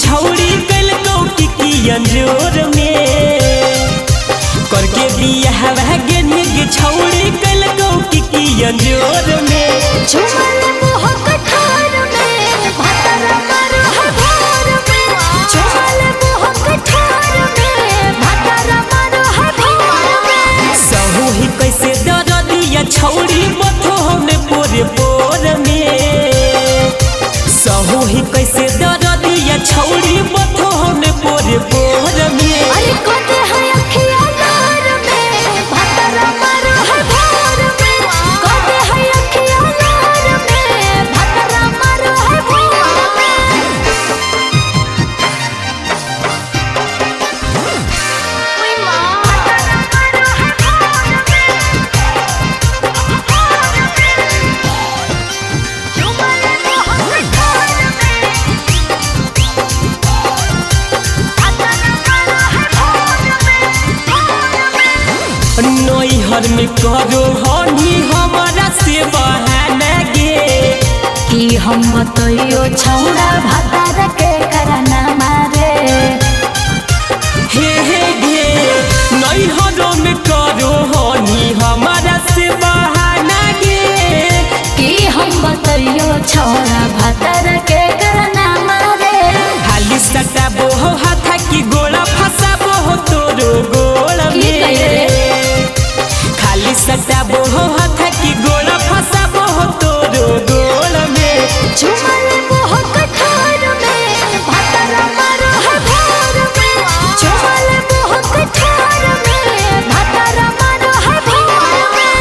छौड़ी कल गौकी की अंजोर में करके बियाह गेने के छौड़ी कल गौकी की अंजोर में चुमल मोह कठार में भातारा मारो है भोर में चुमल मोह कठार में भातारा मारो है भोर में सहू ही कैसे दर दिया छौड़ी बथो हमें पोरे पोर में सहू ही कैसे दर दिया छौड़ी बथो हमें पोरे पोर में अरे कोते है अखिया लार में भातारा मारो है भोर में कोते है अखिया लार में भातारा मारो है भोर में ओए मां भातारा मारो है भोर में चुमल मोह कठार नैहर में करो हनी हमारा से बहाना गे कि हम बतइयो छौड़ा भातार के करना मारे हे गे नैहर में करो हनी हमारा से बहाना गे कि हम बतइयो छौड़ा भातार के करना मारे हाली सटाबो हो हाथा की गोला फसाबो हो तोरो गोल में खाली सटाबो हो हाथा की गोला फसाबो हो तोरो गोल में चुमल मोह कठार में भातारा मारो है भोर में चुमल मोह कठार में भातारा मारो है भोर में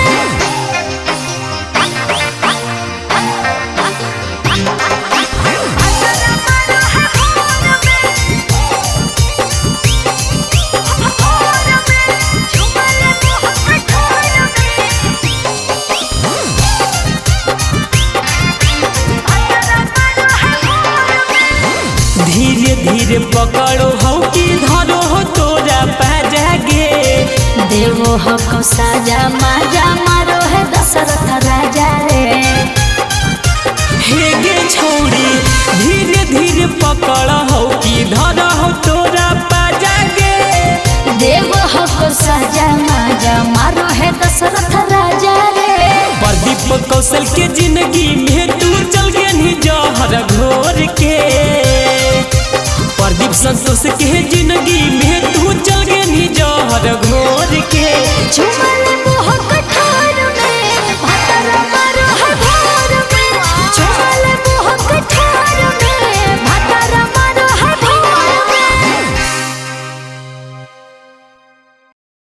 धीरे धीरे पकड़ो हो कि धरो हो तोरा पाजा गे देवो हक साजा माजा मारो है दशरथ राजा रे हे गे छौड़ी धीरे धीरे पकड़ हो कि धरो हो तोरा पाजा गे देवो हक साजा माजा मारो है दशरथ राजा रे प्रदीप कौशल के जिंदगी में तू चल